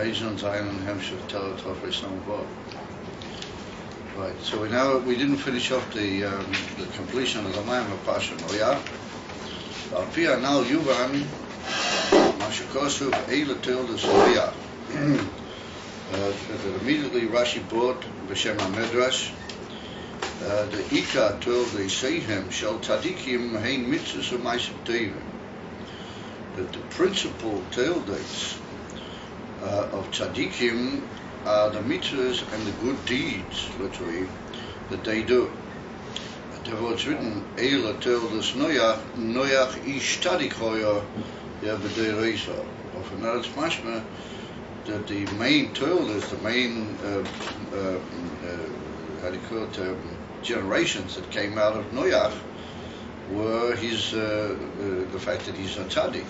Beijing Zion and Hampshire Tevet Samech Vav. Right, so we didn't finish off the completion of the Maimah Pasha Noya. Alpia now Yuvan Mashikosu Eila Tildas Noya. Immediately Rashi brought B'Shem HaMedrash. The Ika told the Seihem Shal Tzadikim Hein Mitzvahs U'Maisim Tevet. That the principal tail dates of Tzadikim are the mitzvahs and the good deeds, literally, that they do. Therefore it's written, Eila Tildas Noach Ish Tzadik Hoya B'dei Reisa. Or from that it's mashma that the main Tildas, the main generations that came out of Noach were the fact that he's a tzaddik.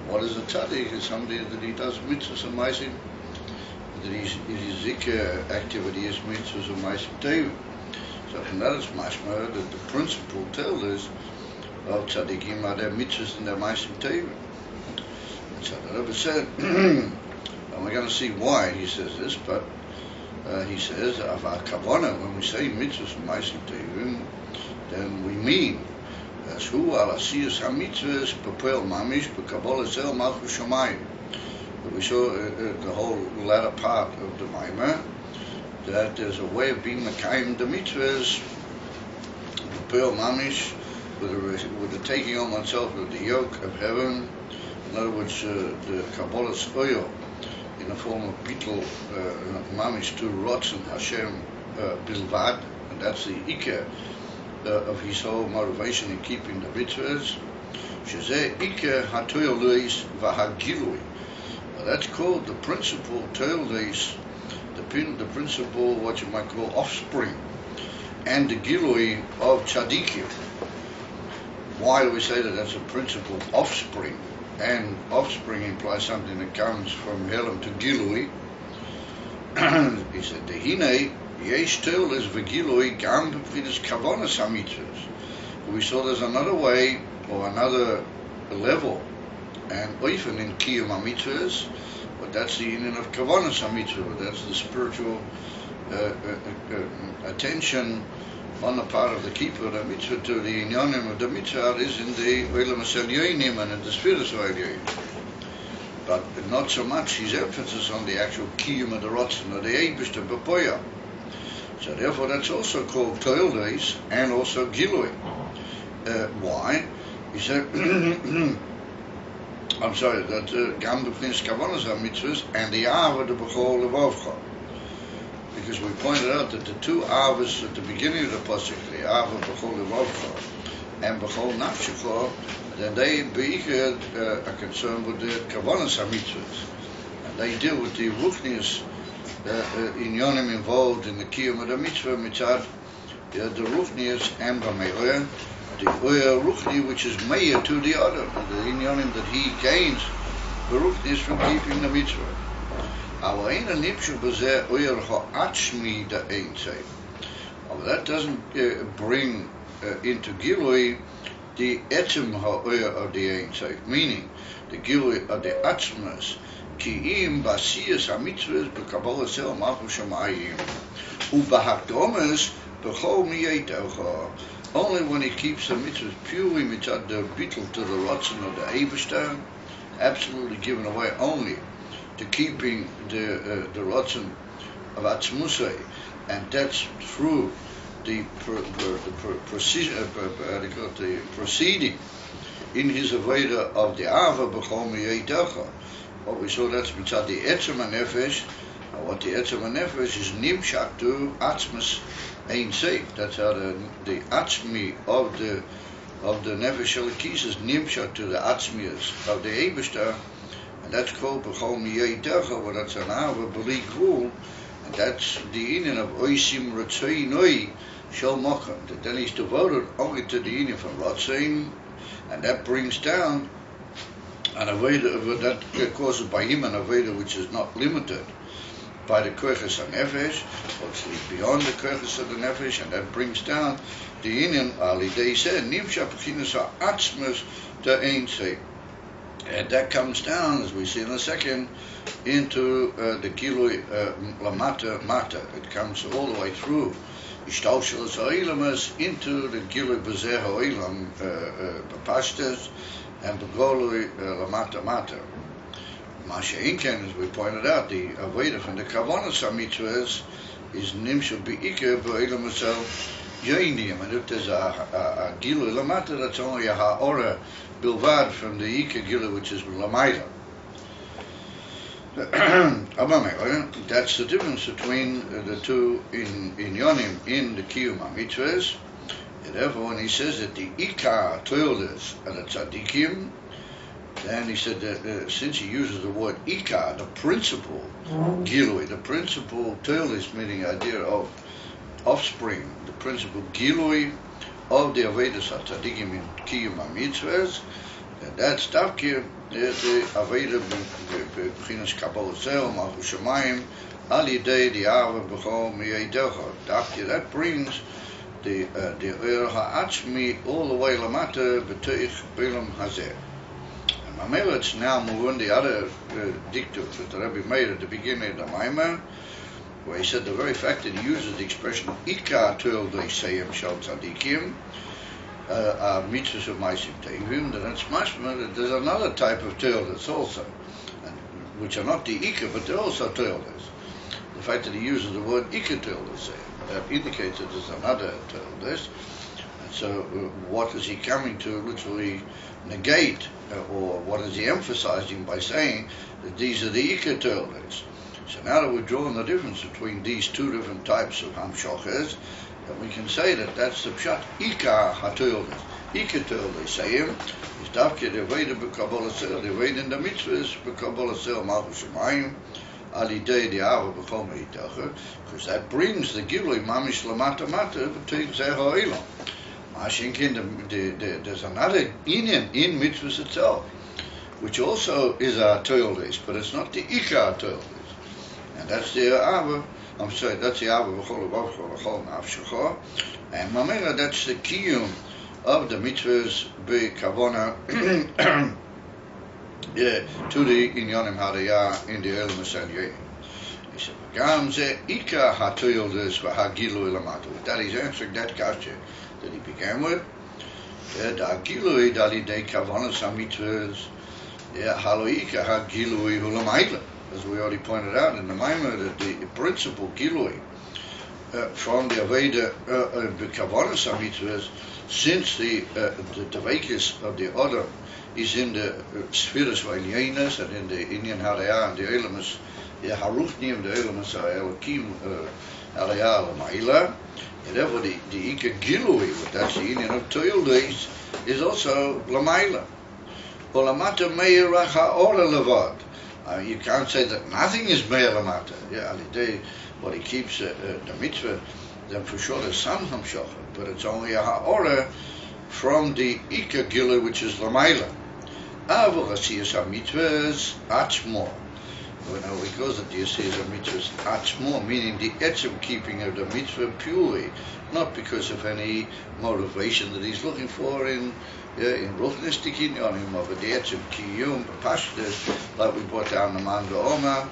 What is a tzaddik? It's somebody that he does mitzvahs and maisim, that his zikr activity is mitzvahs and maisim tevet. So from that it's mashma that the principal tellers of tzaddikim are their mitzvahs and their maisim tevet. So the Rebbe said, and we're going to see why he says this, but he says, of our kavanah, when we say mitzvahs and maisim tevet, then we mean as who ala siyas hamitzvahs b'poel mamish b'kabbalah zel malchus shamayim. We saw the whole latter part of the Maimah that there's a way of being mekayim the mitzvahs b'poel mamish with the taking on oneself of the yoke of heaven. In other words, the kabbalah's oil in the form of bittul mamish to rotzen Hashem bilvad, and that's the ikar of his whole motivation in keeping the mitzvahs. Shezeh Ike HaToyleis VaHagilui. That's called the principal Toyleis, the principal, what you might call, offspring, and the Gilui of Tzadikim. Why do we say that that's a principal offspring? And offspring implies something that comes from Helam to Gilui. He said, Dehine Yesh Toyleis VaGilui Gam B'Pchinas Kavanas HaMitzvahs. We saw there's another way or another level and oifen in Kiyum HaMitzvahs, but that's the union of Kavanas HaMitzvah. That's the spiritual attention on the part of the keeper of the mitzvah to the inyanim of the mitzvah is in the Olam HaSelyonim and in the Sfiras HaOlyonim. But not so much his emphasis on the actual Kiyum of the Rotzen or the Eibishter B'Poya. So therefore that's also called Toildeis and also Gilui. Why? He said, I'm sorry, that Gam B'Pchinas Kavanas HaMitzvahs and the Ava the B'chol Levavcha. Because we pointed out that the two Avas at the beginning of the Pasuk, the Ava B'chol Levavcha and B'chol Nafshecha, then they are concerned with the Kavanas HaMitzvahs. And they deal with the Ruchnius inyonim involved in the Kiyum of the Mitzvah, Mitzad, the Ruchnius and B'Me'oyer, the Oyer Ruchni, which is Meir to the other, the inyonim that he gains, the Ruchnius from keeping the Mitzvah. That doesn't bring into Gilui the etzem ha'oyer of the Ein Sof, meaning the Gilui of the Atzmas, Ki'im b'asiyas ha'mitzvahs b'kabbalah zel malchus shamayim, u'b'hakdomes b'chol miyetavcha. Only when he keeps the mitzvahs purely mitzad the bittul to the rotzen of the Eibishter, absolutely given away only to keeping the rotzen of Atzmusay, and that's through the proceeding in his Aveda of the Ava B'chol Miyedacha. What we saw, that's mitzad the Etzem HaNefesh, and what the Etzem HaNefesh is nimshak to Atzmus Ein Sof. That's how the Atzmi of the Nefesh Elikis is nimshak to the Atzmias of the Eibishter, and that's called B'chol Miyedacha, where that's an Ava B'li Gvul, and that's the union of Oisim Ratzoi Noi Shel Mocham, that then he's devoted only to the union from Ratzain, and that brings down an Aveda that causes by him an Aveda which is not limited by the Koiches HaNefesh, obviously beyond the Koiches of the Nefesh, and that brings down the union, Ali Dei said, Nimsha B'chinas HaAtzmas to Ein Sof. And that comes down, as we see in a second, into the Gilui Lamata Mata. It comes all the way through Ishtalshalas Ha'ilamas into the Gilui Bezeh Ha'ilam Bapashtas and Begolui Lamata Mata. Masha Inken, as we pointed out, the Aveda from the Kavanas HaMitzvahs is Nimshu Be'ike Be'ilam Asel Yoinim. And if there's a Gilui Lamata, that's only a Ha'ora Bilvad from the Ika Gilui, which is Lamaila. That's the difference between the two in Yonim, in the Kiyum HaMitzvahs. Therefore, when he says that the Ika Toilers and the Tzadikim, then he said that since he uses the word Ika, the principal Gilui, the principal Toilers, meaning the idea of offspring, the principal Gilui of the Avedas HaTzadikim in Kiyum HaMitzvahs, and that's Davke, the Aveda B'chinas Kabbalah Zel, Malchus Shamayim, Al Yidei the Ava B'chol Mi'edecha. Davke, that brings the Er Ha'atzmi all the way Lamata B'teich Bilam Hazeh. And Mamela, let's now move on the other dictum that the Rebbe made at the beginning of the Maimah, where he said the very fact that he uses the expression Ika Toil Deiseyim Shal Tzadikim, mitzvahs of Maisim Tevim, then it's mashma that there's another type of Toilers also, which are not the Ika, but they're also Toilers. The fact that he uses the word Ika Toilers, that indicates that there's another Toilers. And so what is he coming to literally negate, or what is he emphasizing by saying that these are the Ika Toilers? So now that we've drawn the difference between these two different types of Hamshochers, then we can say that that's the Pshat Ika HaToilers. Ika Toilers Seim is Davke the Veda B'Kabbalah Sel, the Veda in the Mitzvahs B'Kabbalah Sel Malchus Shamayim, Al Yidei the Ava B'Chol Me'itacha, because that brings the Gilui Mamish Lamata Mata B'Teich Zeh Ha'olam. Mashinkin, there's another inyan in Mitzvahs itself, which also is a Toilers, but it's not the Ika Toilers. And that's the Ava, that's the Ava B'Chol V'Chol Nafshecha, and Mamela, that's the Kiyum of the Mitzvahs B'Kavona to the Inyanim Hadaya in the Elam Asanyeh. He said, V'gam Ze Ika HaToilers V'Hagilui Lamata. With that he's answering that kasha that he began with. Da Gilui Dalidei Kavonas HaMitzvahs Halo Ika HaGilui Hulamaila. As we already pointed out in the Maimah, that the principal Gilui from the Aveda the Kavanas HaMitzvahs, since the Devekis of the Adam is in the Spheres V'Elyenas and in the Inyan Hadaya and the Elamas, the Haruchnim, the Elamas Elokim Hadaya L'Maila, and therefore the Ika Gilui, that's the Inyan of Toildes, is also L'Maila. Olamata Meirach HaOra Levad. You can't say that nothing is Meir Lamata. What he keeps the mitzvah, then for sure there's some Hamshocha, but it's only a Ha'ora from the Ika Gilui, which is Lamaila. Avol Asiyas HaMitzvahs Atzmo. Because of the Asiyas HaMitzvahs Atzmo, meaning the etzem keeping of the mitzvah purely, not because of any motivation that he's looking for in Ruchnistik Inyanim, but the etzem kiyum, pashtas, like we brought down the Manga Oma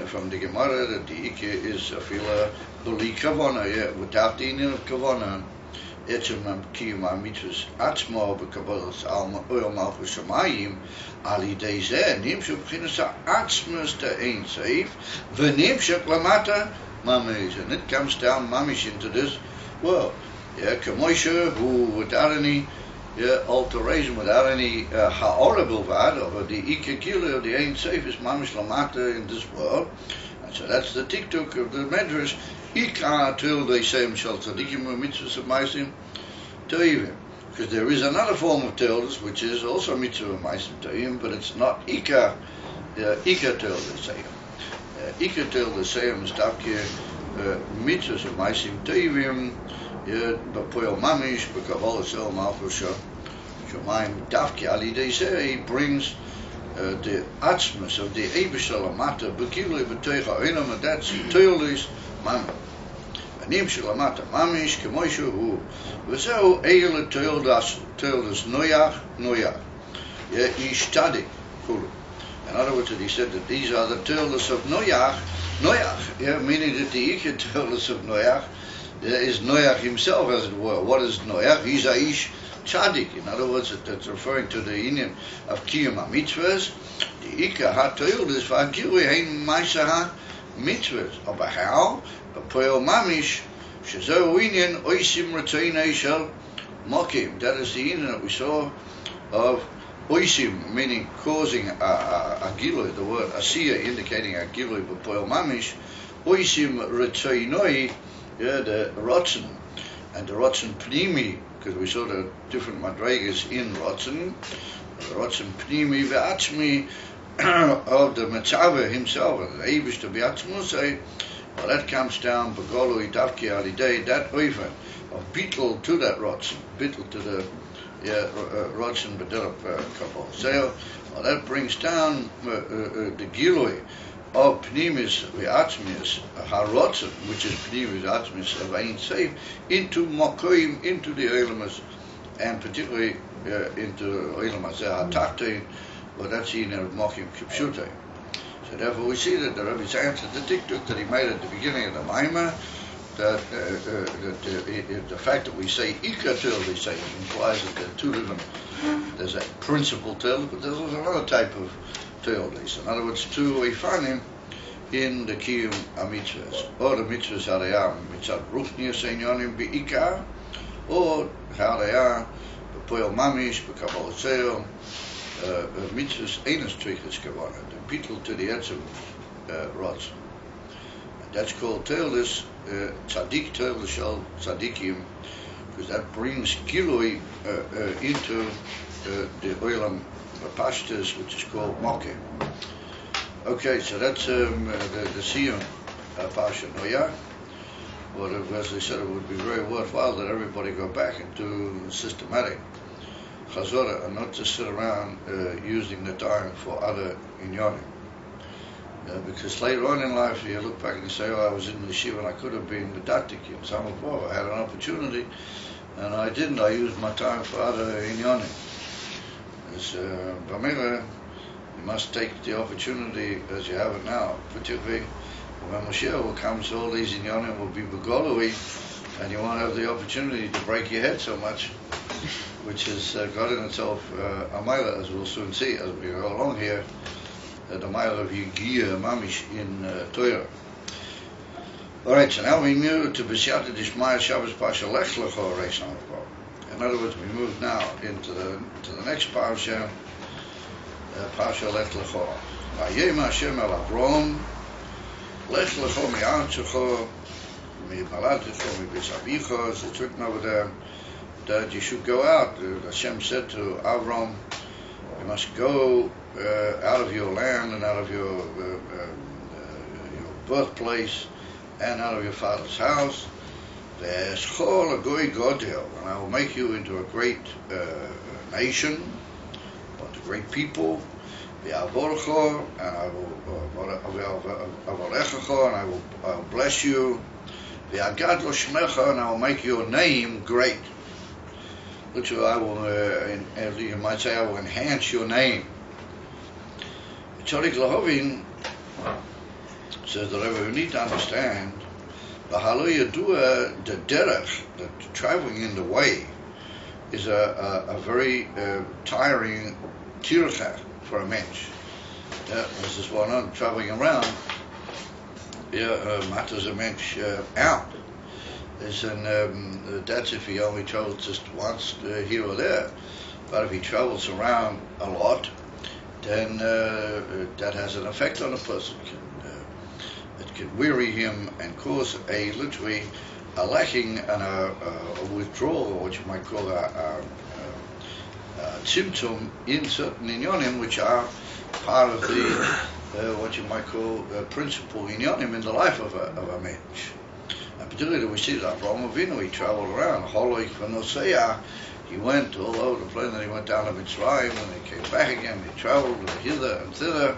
from the Gemara, that the Ika is a fila b'li kavana, without the inyan of kavana, etzem kiyum ha-mitzvahs atzmo b'kabbalas oil malchus shamayim, al yidei zeh nimshuk b'chinas ha'atzmas ta'ein seif, v'nimshuk lamata mamish, and it comes down mamish into this world. Kamosha, who without any alteration, without any ha'ora bilvad over the Ika Gilui of the Ein Seif is mamish lamata in this world. And so that's the tiktuk of the Medrash. Ika till they say shal tzadikim mitzvahs of maisim toivim. Because there is another form of tildes which is also mitzvah of maisim toivim, but it's not Ika Ika till they say. Ika till they say is davke mitzvahs of maisim toivim. B'poel mamish b'kavolas el malchus shamayim davke al yidei zeh, he brings the atzmas of the Eibishter Lamata b'gilui b'teich ha'olam, and that's toilus mamish. Anim shelamata mamish k'moishu hu v'zehu eile toilus noyach. Ishtadik, Kulu. In other words, he said that these are the Teulis of Noach, meaning that the Ikka Teulis of Noach is Noach himself, as it were. What is Noach? He's Aish Tzaddik. In other words, that's referring to the union of Kiyum HaMitzvahs. The Ikka HaTeulis V'Agilui Hein Maisa HaMitzvahs. Aber how? B'Poel Mamish, Shezeu Union Oisim Retoinei Shel Mokim. That is the union that we saw of Oisim, meaning causing a gilui, the word asiya indicating a gilui, but poel mamish, Oisim retoinoi, the rotzen, and the rotzen pnimi, because we saw the different madregas in rotzen, the rotzen pnimi ve'atzmi of the Metzaveh himself, the Eivish to be'atzmusei, well, that comes down, begolui davki alidei, that oifen of bittul to that rotzen, bittul to the rotzen bedelop kabal. So that brings down the gilui of pnimis ve'atzmis harotzen, which is pnimis ve'atzmis of Ein Seif, into mokoim, into the oilemas, and particularly into oilemas ha'tachtein, but that's in mokim kipshutei. So therefore we see that the Rebbe's answered the diktuk that he made at the beginning of the Maimah, that the fact that we say Ikka Tel, we say, implies that there are two different, there's a principal Tel, but there's also another type of Tel. In other words, two we find him in the Kiyum HaMitzvahs, or the Mitzvahs how they are, Mitzvah Ruchnius Einyonim Be'ikar, or how they are, B'Poel Mamish, B'Kabal Seil, Mitzvahs Eines Trichas Kavanah, the Bittul to the Etzem Rots. That's called Teulis, Tzaddik Teulis Shel Tzaddikim, because that brings Gilui into the Olam Pashtas, which is called Moke. Okay, so that's the Siyum Pasha Noyah. Well, as I said, it would be very worthwhile that everybody go back and do systematic Chazorah and not just sit around using the time for other inyonim. Because later on in life, you look back and you say, oh, I was in the yeshiva and I could have been Medatik in Samech Vav. I had an opportunity and I didn't. I used my time for other inyonim. As Bamila, you must take the opportunity as you have it now, particularly when Moshiach will come, so all these inyonim will be begolui, and you won't have the opportunity to break your head so much, which has got in itself a mila, as we'll soon see as we go along here. The mile of Yigia Mamish in Torah. Alright, so now we move to B'Siyata Dishmaya Shabbos Pasha Lech Lecho Reish Amavah. In other words, we move now into the next Pasha, Pasha Lech Lecho. Vayem Hashem el Avrom, Lech Lecho mi'artzecho, mi'palatecho, mi'bisavicho, it's written over there that you should go out. Hashem said to Avram, you must go out of your land and out of your birthplace and out of your father's house. Ve'eschol agoy godel, and I will make you into a great nation, or a great people. Ve'avorcho, and I will bless you. Ve'agad lo shmecha, and I will make your name great. Literally, I will, you might say, I will enhance your name. Tzadik Lahovin says the Rebbe, we need to understand the derech, the traveling in the way, is a very tiring tircha for a mensch. As this one on traveling around, matters a mensch out. That's if he only travels just once here or there. But if he travels around a lot, then that has an effect on a person. It can weary him and cause literally a lacking and a withdrawal, or what you might call a symptom in certain inyonim, which are part of the what you might call principal inyonim in the life of a mensch. And particularly we see that Avraham Avinu, he traveled around. Holoik v'noseyah, he went all over the place, and he went down to Mitzrayim, and he came back again, he traveled hither and thither.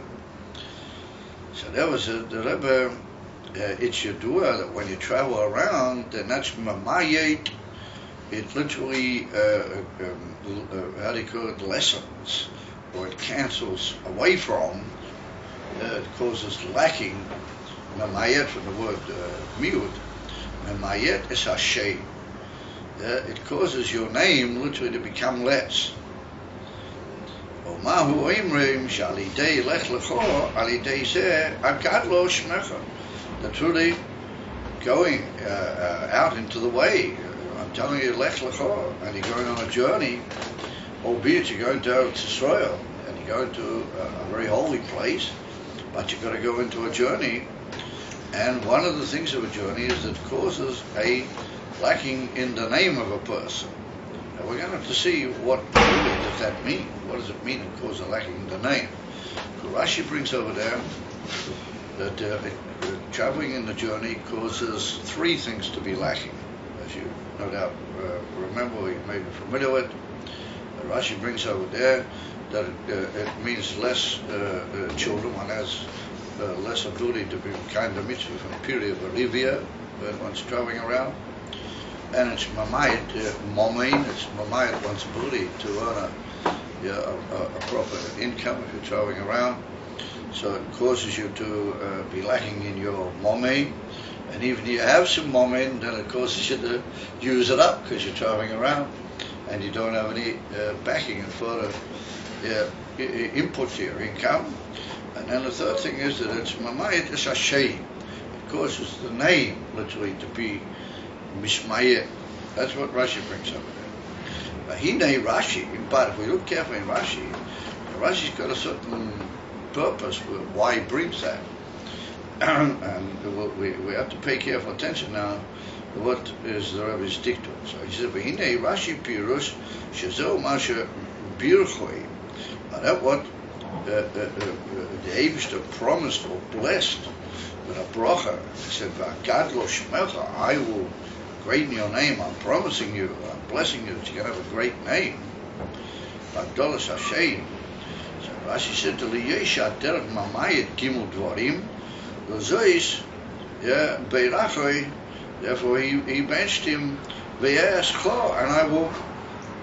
So there was the Rebbe, it's Yadua, that when you travel around, then that's mamayet, it literally, how do you call it, lessons or it cancels away from, it causes lacking. Memayet, from the word miut. Memayet is Hashem. It causes your name literally to become less. Omahu imrim shalidei lech lecho alidei zeh agadlo shmecha. That truly going out into the way. I'm telling you, lech lecho, and you're going on a journey, albeit you're going to Israel, and you're going to a very holy place, but you've got to go into a journey. And one of the things of a journey is that it causes a lacking in the name of a person. Now we're going to have to see what really does that mean. What does it mean it causes a lacking in the name? So Rashi brings over there that traveling in the journey causes three things to be lacking. As you no doubt remember, you may be familiar with. Rashi brings over there that it means less children. One has less ability to be kind of mitzvah from period of Olivia when one's traveling around. And it's mamayit momein, it's mamayit one's ability to earn a proper income if you're traveling around. So it causes you to be lacking in your momein. And even if you have some momein, then it causes you to use it up because you're traveling around and you don't have any backing and further input to your income. And then the third thing is that it's mamayit is Hashem. It causes the name literally to be mishmayet. That's what Rashi brings up there. Hine Rashi, but if we look carefully in Rashi's got a certain purpose for why he brings that. And we have to pay careful attention now to what is the Rebbe's dictum. So he said, Hine Rashi pirush shezo masha birchoi. That what the Eibishter promised or blessed with a bracha. He said, V'agadlo shmecha, I will greaten your name. I'm promising you, I'm blessing you that you're going to have a great name. V'agdolas Hashem. So Rashi said to Liyesha derech mamayit gimel dvarim, l'zois beirachoi. Therefore he benched him v'yescho, and I will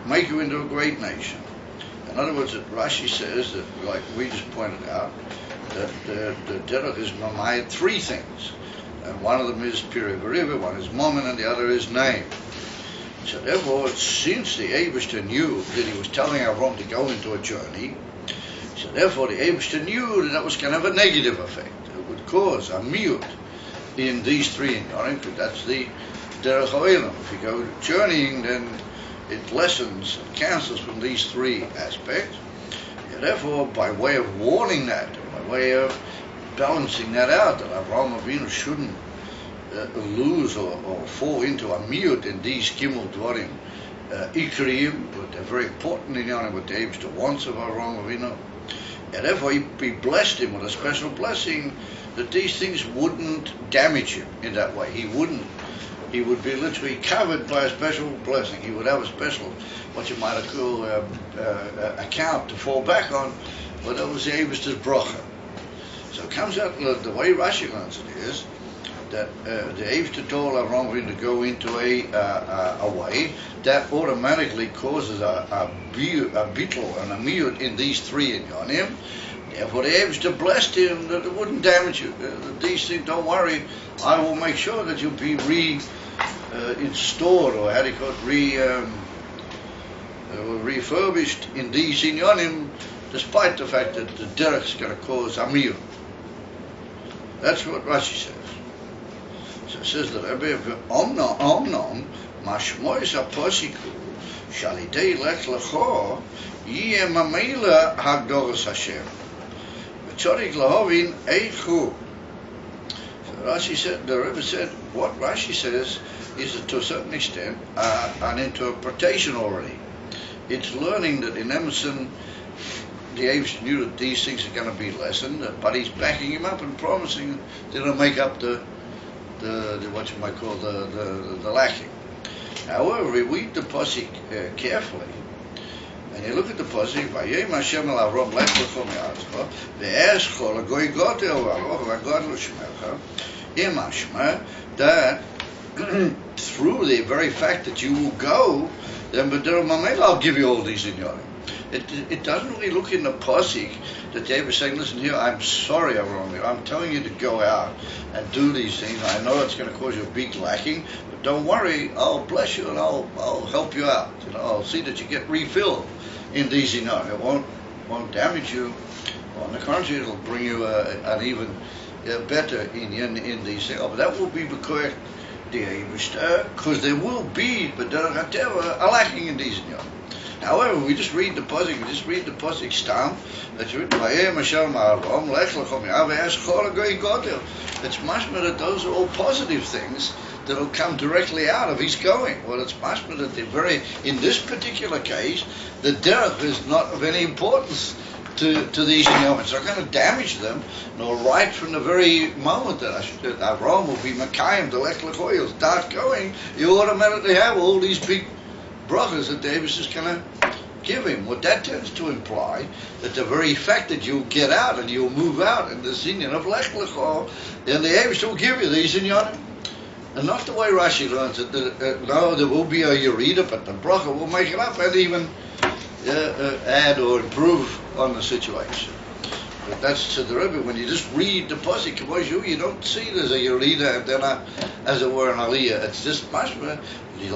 make you into a great nation. In other words, Rashi says that, like we just pointed out, that the derech is mamayit three things. And one of them is Pirei V'Riva, one is Momen, and the other is name. So therefore, since the Eibishter knew that he was telling Avram to go into a journey, so therefore the Eibishter knew that was going to have a negative effect. It would cause a miut in these three inyanim, because that's the derech ha'olam. If you go journeying, then it lessens, it cancels from these three aspects. And therefore, by way of warning that, by way of balancing that out, that Avraham Avinu shouldn't lose or fall into a miut in these gimel dvarim ikriyim, but they're very important in what the Eibishter wants of Avraham Avinu. And therefore he blessed him with a special blessing that these things wouldn't damage him in that way. He would be literally covered by a special blessing. He would have a special, what you might call account to fall back on, but that was the Eibishter's bracha. So it comes out, the way Rashi learns it is, that the Eibishter told Avraham Avinu to go into a way that automatically causes a bittul and a miut in these three inyanim. Therefore the Eibishter blessed him that it wouldn't damage you. These things, don't worry, I will make sure that you'll be installed, or how do you call it, refurbished in these inyanim, despite the fact that the derech is going to cause a miut. That's what Rashi says. So it says that Rebbe Omnom Mashmois Aposiku Shalidei Lech Lecho Yeh Mamela Hagdoros Hashem V'Tzorik Lahovin Eichu. So Rashi said, the Rebbe said, what Rashi says is that to a certain extent an interpretation already. It's learning that in Emerson the Eibishter knew that these things are going to be lessened, but he's backing him up and promising that he'll make up the what you might call the lacking. However, we read the pasuk carefully, and you look at the pasuk, Vayem Hashem el Avram lech lecho me'atzcha, ve'escho l'goy gotel v'aloch v'agod l'shmecha, imashma, that through the very fact that you will go, then but I'll give you all these inyanim. It doesn't really look in the posik that they were saying, listen here, I'm sorry I'm wrong here. I'm telling you to go out and do these things. I know it's going to cause you a big lacking, but don't worry, I'll bless you and I'll help you out. I'll see that you get refilled in these, It won't damage you. On the contrary, it'll bring you an even better in these things. But that will be because there will be, but there are a lacking in these. However, we just read the posik stam. That's written by Hashem Avraham Lech Lechom Yaveh Eshchol Goy Godel. It's mashma that those are all positive things that'll come directly out of his going. Well, it's mashma that in this particular case, the derech is not of any importance to these Yom. It's not going to damage them, nor right from the very moment that Avraham will be Makayim, the Lech Lechoy, will start going, you automatically have all these big brachas that Davis is going to give him. What that tends to imply, that the very fact that you'll get out and you'll move out in this inyan of Lech Lecho, then the Davis will give you these inyanim. And not the way Rashi learns it, no, there will be a yerida, but the bracha will make it up and even add or improve on the situation. But that's to the Rebbe. When you just read the posik, you don't see there's a yerida and then as it were an aliyah. It's just mashma. These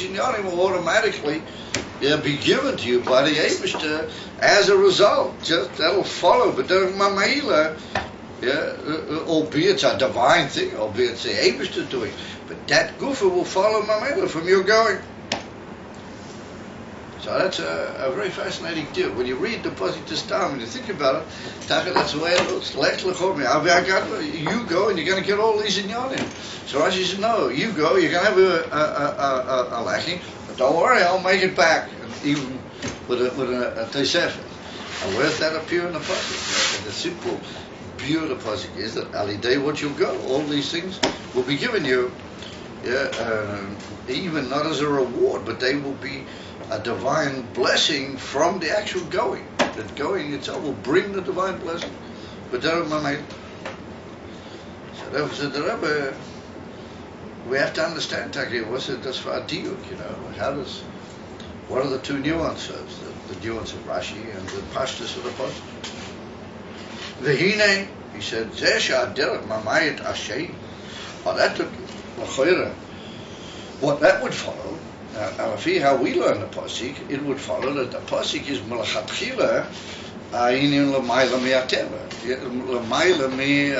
inyanim will automatically be given to you by the Eibishter as a result. Just that'll follow. But the Mamahila, albeit it's a divine thing, albeit it's the Eibishter doing, but that gufa will follow Mamahila from your going. So that's a very fascinating deal. When you read the posik to stam and you think about it, that's the way it looks. You go and you're going to get all these inyanim. So Rashi said, no, you go, you're going to have a lacking, but don't worry, I'll make it back, even with a tesefet. And where does that appear in the posik? The simple view of the posik is that alidei what you'll go, all these things will be given you, even not as a reward, but they will be a divine blessing from the actual going. That going itself will bring the divine blessing. But so that was the Rebbe. We have to understand, Taki, what's it? That's for a diuk, what are the two nuances? The nuance of Rashi and the pashtus of the posuk. V'hinei, he said, Zeh she'aderech mamayit ashay. That took what that would follow. How we learn the posik, it would follow that the posik is melachatchila in l'mayla mi'ateva, l'mayla mi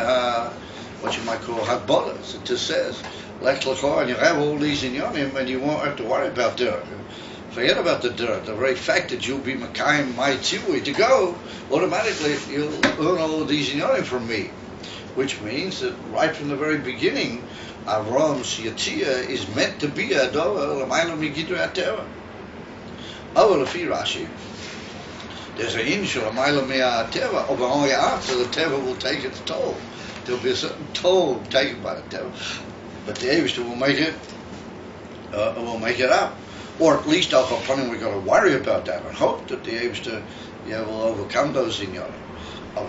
what you might call hagbolas. It just says lech lecho, and you have all these in yonim, and you won't have to worry about dirt. Forget about the dirt. The very fact that you'll be makayim my tzivui to go, automatically you'll earn all of these in yonim from me, which means that right from the very beginning, Avram's Yatzia is meant to be a dover l'mayla migidra ateva. Over lefi Rashi, there's an inch l'mayla mi'ateva, but only after the teva will take its toll. There'll be a certain toll taken by the teva, but the Eibishter will make it up, or at least al kaponim we've got to worry about that and hope that the Eibishter will overcome those inyanim.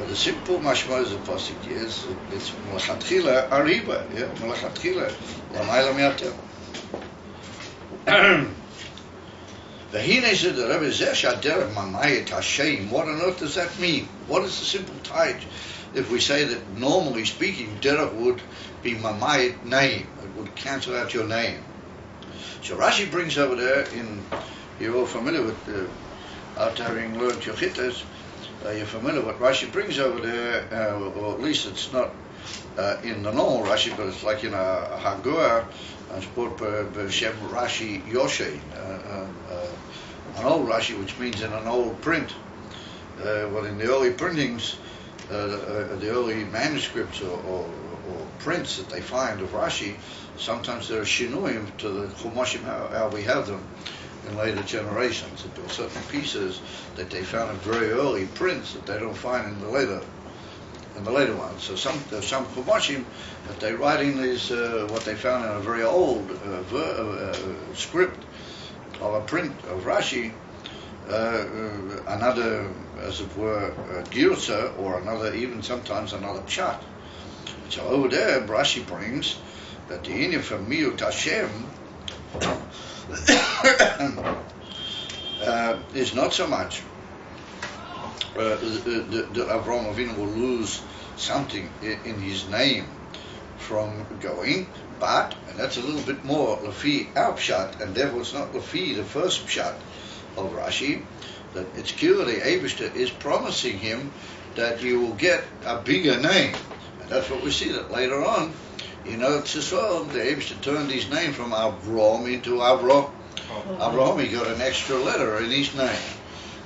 The simple mashma of the posik is it's melachatchila ariba, melachatchila l'mayla mi'ateva. V'hinei said the Rebbe zeh she'aderech mamayit hashem. What on earth does that mean? What is the simple taich? If we say that normally speaking, derech would be mamayit name, it would cancel out your name. So Rashi brings over there you're all familiar with after having learned your chittas. You're familiar with what Rashi brings over there, or at least it's not in the normal Rashi, but it's like in a Hagua, and it's brought by Shem Rashi Yoshe, an old Rashi, which means in an old print. Well, in the early printings, the early manuscripts or prints that they find of Rashi, sometimes there are shinuim to the Chumashim, how we have them in later generations. There were certain pieces that they found in very early prints that they don't find in the later ones. So there's some Chumashim that they write in these what they found in a very old script of a print of Rashi, another, as it were, girsa, or another, even sometimes another pshat. So over there, Rashi brings that the inyan from Miyut Hashem, is not so much that Avraham Avinu will lose something in his name from going, but, and that's a little bit more Lafi our pshat, and therefore it's not Lafi the first pshat of Rashi, that it's clear the Eibishter is promising him that you will get a bigger name. And that's what we see that later on, it's as well, the Eibishter turned his name from Avram into Avraham. Avraham, he got an extra letter in his name.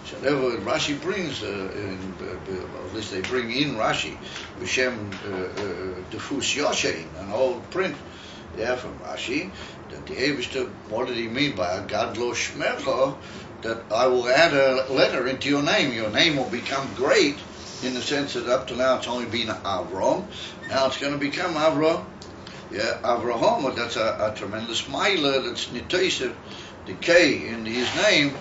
So therefore Rashi brings, at least they bring in Rashi, B'Shem Defus Yoshein, an old print from Rashi, that the Eibishter, what did he mean by Agadlo Shmercha, that I will add a letter into your name. Your name will become great, in the sense that up to now it's only been Avram. Now it's going to become Avraham. Yeah, Avraham, that's a tremendous miler, that's nitesiv, decay in his name.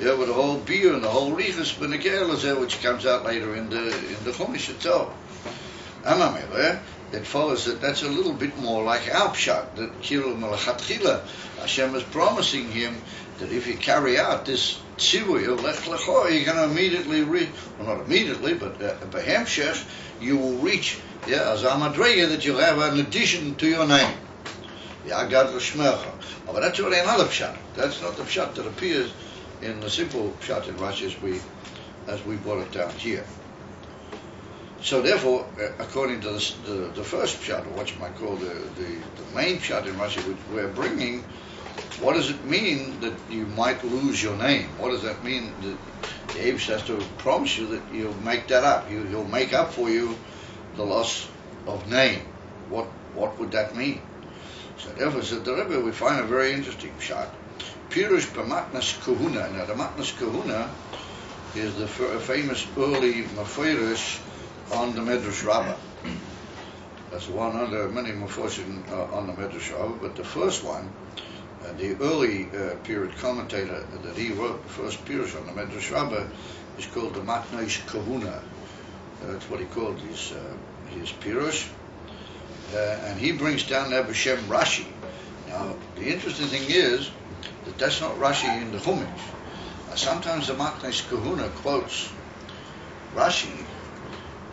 Yeah, with the whole beer and the whole riches benekel there, which comes out later in the Chumash itself. Amamele, it follows that that's a little bit more like our pshat, that Kilo Malachatchila, Hashem is promising him that if you carry out this tzivui of Lech Lecho, you're going to immediately well, not immediately, but Behemshech, you will reach, as a madrega, that you'll have an addition to your name. Yagad L'Shmercha. But that's already another pshat. That's not the pshat that appears in the simple pshat in Rashi as we brought it down here. So therefore, according to the first pshat, or what you might call the main pshat in Rashi, which we're bringing, what does it mean that you might lose your name? What does that mean that the Eibush has to promise you that you'll make that up? He'll make up for you the loss of name. What would that mean? So therefore, said the Rebbe, we find a very interesting pshat. Pirush b'matnas kahuna. Now the matnas kahuna is the famous early mafirish on the Medrash Rabbah. That's one under many mafirishim on the Medrash Rabbah, but the first one, the early period commentator that he wrote the first pirush on the Medrash Rabbah is called the matnas kahuna. That's what he called his pirush. And he brings down there B'Shem Rashi. Now, the interesting thing is that that's not Rashi in the Chumash. Sometimes the Matnes Kahuna quotes Rashi.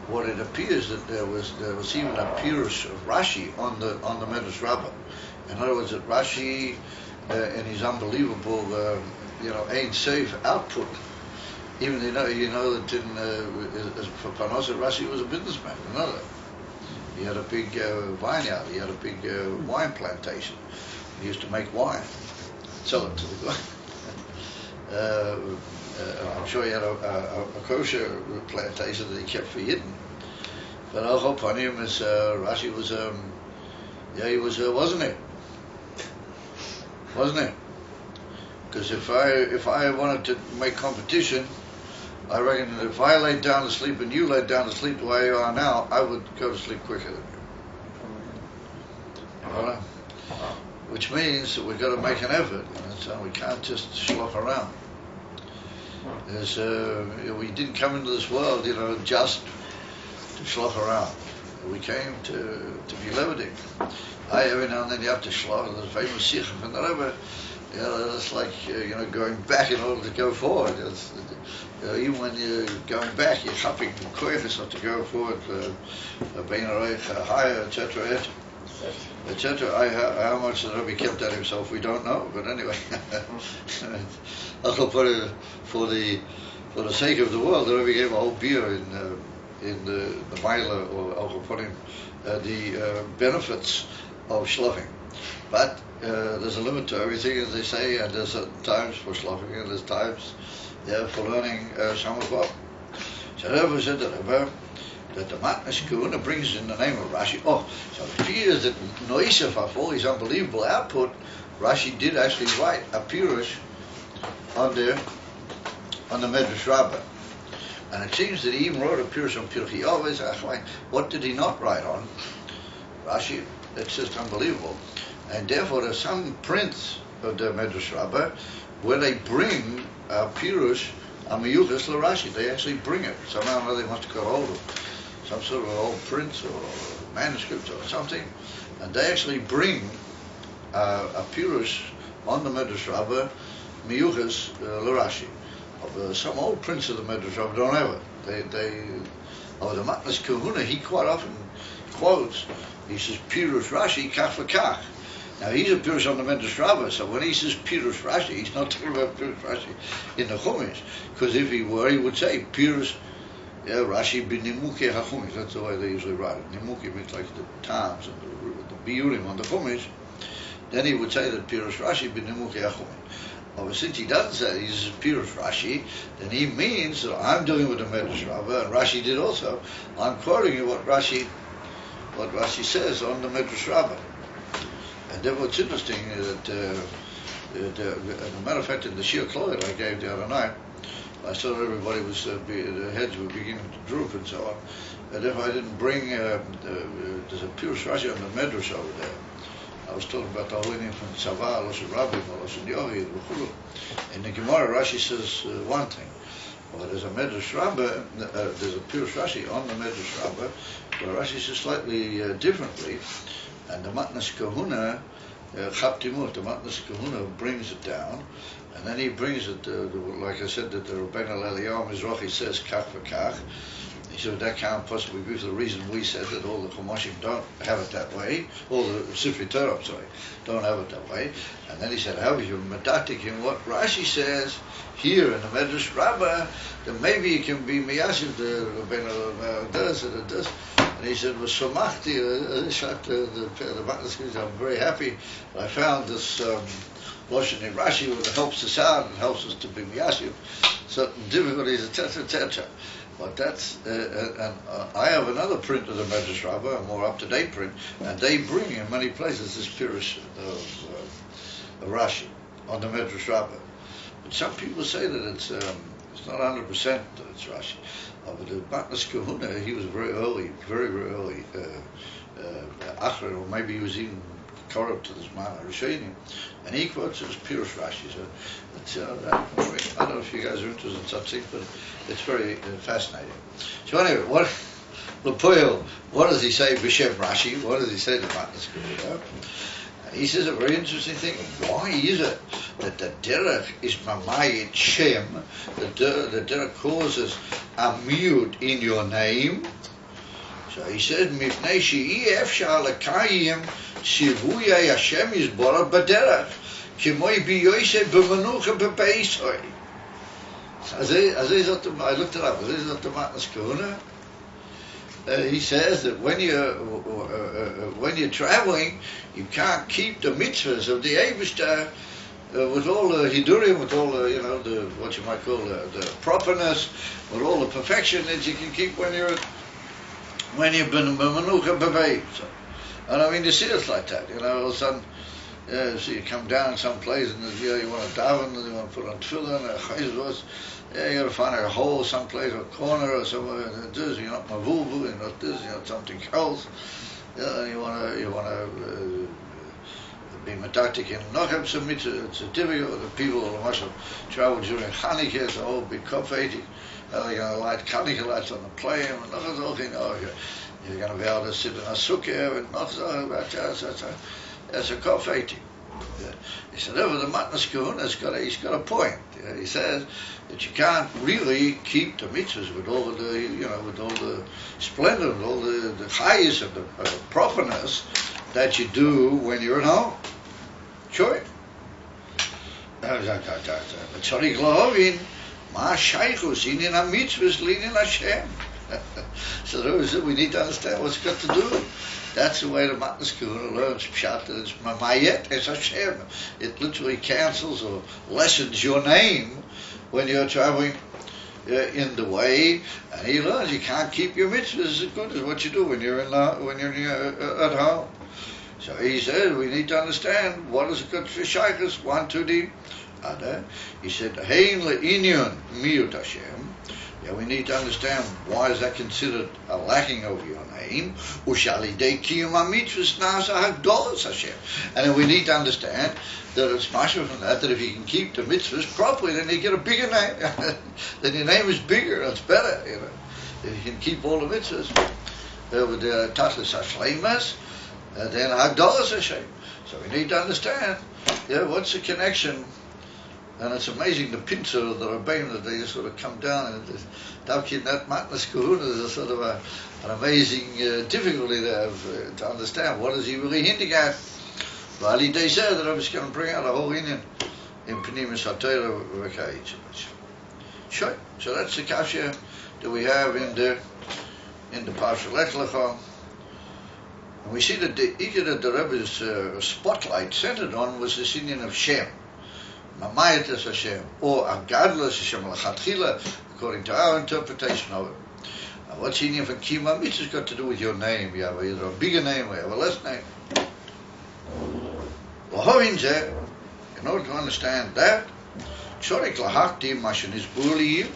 What it appears that there was even a pirush of Rashi on the Medrash Rabbah. In other words, that Rashi, in his unbelievable, Ein Seif output, even that for Parnassus, Rashi was a businessman. You know that. He had a big vineyard. He had a big wine plantation. He used to make wine, sell it to the guy. I'm sure he had a kosher plantation that he kept for hidden. But I'll hope on him is Rashi was, he was, wasn't he? Wasn't he? Because if I wanted to make competition, I reckon that if I laid down to sleep and you laid down to sleep the way you are now, I would go to sleep quicker than you. Right? Which means that we've got to make an effort. So we can't just slop around. We didn't come into this world, just to slop around. We came to be levadik. Every now and then you have to slop. There's a famous sikh from the Rebbe. It's like going back in order to go forward. Even when you're going back, you're hopping koyfis not to go forward, higher, etc., etc. How much the Rebbe kept that himself, we don't know. But anyway, for the sake of the world, the Rebbe gave a whole beer in the Maila or Al-Qaponim, the benefits of shluffing. But there's a limit to everything, as they say, and there's times for shluffing, and there's times for learning Samech Vav. So therefore said that the Matnas Kahuna brings in the name of Rashi. So it appears that Noisef, for all his unbelievable output, Rashi did actually write a pirush on the Medrash Rabbah. And it seems that he even wrote a pirush on Pirkei Avos. What did he not write on? Rashi, it's just unbelievable. And therefore there's some prints of the Medrash Rabbah where they bring a pirush, a miyuchas l'Rashi. They actually bring it. Somehow or other they must have got hold of some sort of old prints or manuscripts or something, and they actually bring a pirush on the Medrash Rabbah, Miyuchas L'Rashi. Some old prints of the Medrash Rabbah don't have it. The Matnas Kahuna, he quite often quotes, he says, Pirush Rashi, kach v'kach. Now he's a Pirush on the Medrash Rabbah, so when he says Pirush Rashi, he's not talking about Pirush Rashi in the Chumash, because if he were, he would say Pirush Rashi b'nimuke hachumash. That's the way they usually write it. Nimuke means like the times and the biurim on the Chumash. Then he would say that Pirush Rashi b'nimuke hachumash. But since he doesn't say he's Pirush Rashi, then he means that I'm doing with the Medrash Rabbah, and Rashi did also. I'm quoting you what Rashi says on the Medrash Rabbah. And then what's interesting is that, as a matter of fact, in the Shir Kloid I gave the other night, I saw that everybody was, the heads were beginning to droop and so on. And if I didn't bring, there's a Pirush Rashi on the Medrash over there. I was talking about the whole Indian from Tzava, Loshen Rabbi, Loshen Yohi, in the Gemara, Rashi says one thing. Well, there's a Medrash Rabbah, there's a Pirush Rashi on the Medrash Rabbah, where Rashi says slightly differently. And the Matnas Kahuna, Chaptimut, the Matnas Kahuna brings it down, and then he brings it, like I said, that the Rabbeinu Eliyahu Mizrahi says kach v'kach. He said that can't possibly be for the reason we said that all the Chumashim don't have it that way, all the Sifrei Torah, don't have it that way. And then he said, how is your medatik in what Rashi says here in the Medrash Rabbah, that maybe it can be miyashiv the Rabbeinu does and it does. And he said, was somachti, the Matnas, I'm very happy I found this Loshen in Rashi that helps us out and helps us to be miyashiv certain difficulties, etc., etc. But that's, and I have another print of the Medrash Rabbah, a more up-to-date print, and they bring in many places this Pirush of Rashi on the Medrash Rabbah. But some people say that it's not 100% that it's Rashi. But the Matnas Kahuna, he was very early, very very early, or maybe he was even corrupt to this man Rishonim, and he quotes it as Pirush Rashi. So I don't know if you guys are interested in such things, but it's very fascinating. So anyway, what does he say B'Shem Rashi? What does he say to Matnas Kahuna? He says a very interesting thing. Why is it that the derech is mamayit shem, the derech causes a miyut in your name? So he said, mifnei she'i efshar lekayim tzivuyei Hashem yisborach b'derech, kimoi biyoyse b'menucha b'peisoi. I looked it up. Is that the Matnas Kahuna? He says that when you're traveling, you can't keep the mitzvahs of the Eibishter with all the hidurim, with all the, the what you might call the properness, with all the perfection that you can keep when you're b'menucha b'veit. And I mean, you see it's like that. All of a sudden, so you come down someplace and you want to daven, and you want to put on tefillin, you got to find a hole someplace, or a corner, or somewhere. You're not mavuvu, you're not this, you're not something else. You want to be medactic in Nochem Samit. It's a difficult. The people who must have traveled during Hanukkah, it's a whole big kofetik. They're going to light Hanukkah lights on the plane, and not the whole thing. You're going to be able to sit in a sukkah, and not about that. That's a kofetik. He said, over the Matnas Kahuna, he's got a point. He says that you can't really keep the mitzvahs with all the, with all the splendor, with all the chayis and the properness that you do when you're at home. Sure. Tzarich lahavin ma shaychus inin hamitzvahs linin Hashem. So we need to understand what's got to do. That's the way the Matnas Kahuna learns Pshat, that it's Mamayet es Hashem. It literally cancels or lessens your name when you're traveling in the way, and he learns you can't keep your mitzvahs as good as what you do when you're at home. So he said we need to understand what is good for shaykhs, one to the other. He said hein le'inyan miyut Hashem. Yeah, we need to understand why is that considered a lacking of your name. And then we need to understand that it's mashma from that if you can keep the mitzvahs properly, then you get a bigger name. Then your name is bigger, it's better. If you can keep all the mitzvahs with the tachlis hashleimas, then Hagdalas Hashem. So we need to understand, what's the connection? And it's amazing the pincer of the Rabbeinu that they just sort of come down and that matnas kahuna is a sort of an amazing difficulty to understand. What is he really hinting at? Well, they said that I was going to bring out a whole Indian in Pnimis HaTorah V'Ka'ich. Sure. So that's the kasha that we have in the Parsha Lech Lecha. And we see that the Ikar that the Rebbe's spotlight centered on was this Indian of Shem. Mamayatas Hashem, or Agadlas Hashem L'Chatchila, according to our interpretation of it. Now, what's the Indian for Kima Mitzvah got to do with your name? You have either a bigger name or you have a less name. In order to understand that, Tzorek Lahakti Mashin is Buli,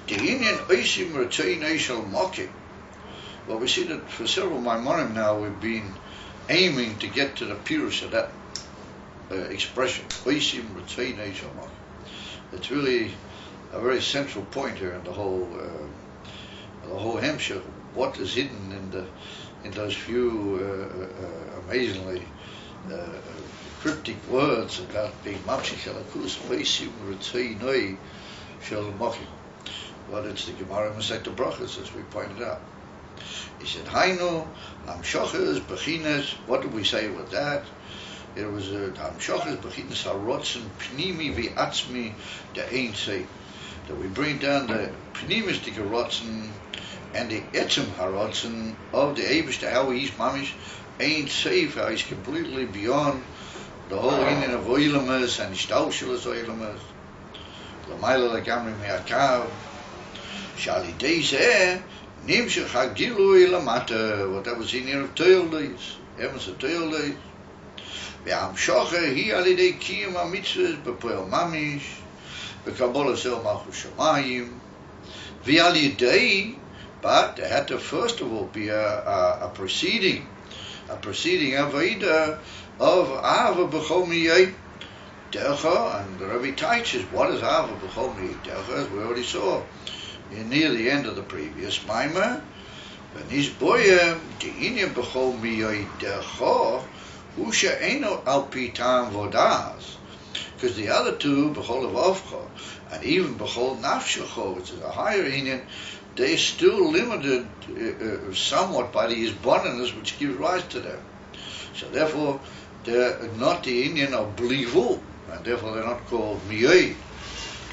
the Indian Oisim Retain Eishal Moki. Well, we see that for several Maimonim now we've been aiming to get to the Pirush of that expression. Oisim Retain Eishal Moki. It's really a very central point here in the whole Hemshech. What is hidden in those few amazingly cryptic words about being Mamshich Elakus, Oisim Retain Eishal Moki. Well, it's the Gemara Masechet Brachos, as we pointed out. He said, Hainu, Hamshoches, Bechinas. What did we say with that? It was Hamshoches, Bechinas, Harotzen, Pnimi, V'atzmi, the Ein Seif. That we bring down the Pnimis, the Harotzen, and the Etzem Harotzen of the Eibishter, how he's Mamish, Ein Seif, how he's completely beyond the whole Indian of Oilemes and Ishtaushel Oilemes. L'mayla L'gamri Me'akav. Shali Deizeh, Nimshach HaGilui Lamata, what that was in here of Toil days, heavens of Toil days. Ve'amshocha hi alidei kiyum ha'mitzvahs b'poel mamish, v'kabbalah zel malchus shamayim, ve'alidei, but there had to first of all be a preceding avodah of Ava b'chol miyei dercha, and the Rebbe teaches what is Ava b'chol miyei dercha, as we already saw near the end of the previous Maimah. V'nizboyem de'inyam b'chol miyei dercha hu she'eino al pi tam vodas, because the other two, b'chol avavcha and even b'chol nafshecha, which is a higher Indian, they're still limited somewhat by the isboninus which gives rise to them. So therefore they're not the Indian of blivu, and therefore they're not called miyei.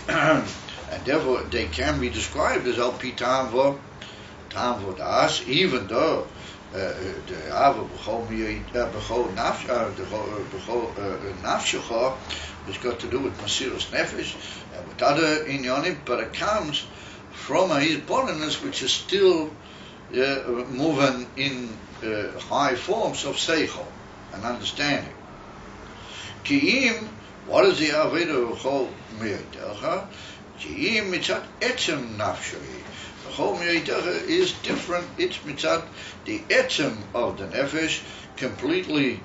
And therefore they can be described as al pi tam vodas, even though the ava b'chol nafshecha has got to do with Masiros Nefesh and with other inyanim, but it comes from a hisboninus which is still moving in high forms of seichel and understanding. Ki'im, what is the avodah b'chol miyei dercha? Ki'im mitzat etzem nafshei. The whole miyei dercha is different. It's mitzat the etzem of the nefesh, completely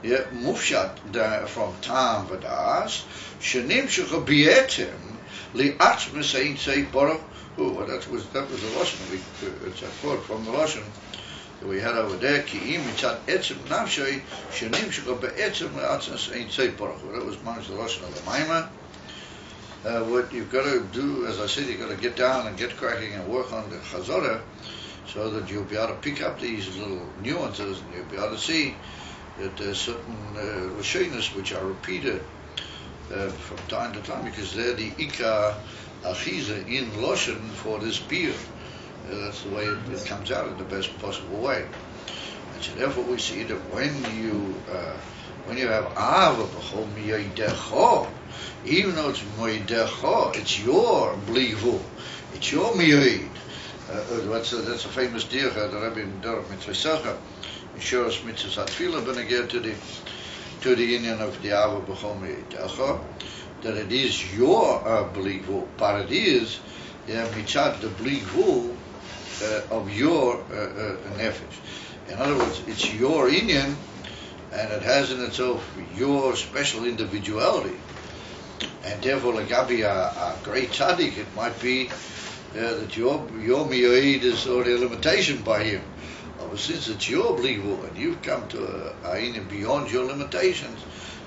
mufshat from tam v'das, shenimshecha b'etzem li'atzmes ein seif baruch hu. Well, that was the Lashon. It's a quote from the Lashon that we had over there. Ki'im mitzat etzem nafshei shenimshecha b'etzem li'atzmes ein seif baruch hu. That was managed the Lashon of the Maimah. What you've got to do, as I said, you've got to get down and get cracking and work on the Chazorah, so that you'll be able to pick up these little nuances, and you'll be able to see that there's certain Lashonos which are repeated from time to time, because they're the Ika Achiza in Lashon for this beer. That's the way it comes out in the best possible way. And so therefore we see that when you have Ava b'chol miyei dercha, even though it's miyei dercha, it's your blivu, it's your miyei. That's a famous dircha the Rebbe in Derech Mitzvah Inshuras Mitzvah Tefillah beneged to the union of the Ava b'chol miyei dercha, that it is your blivu, but it is mitzad the blivu of your nefesh. In other words, it's your inyan, and it has in itself your special individuality. And therefore, like a great tzaddik, it might be that your miyoid is already a limitation by him. But since it's your bligvul and you've come to a Ayin beyond your limitations,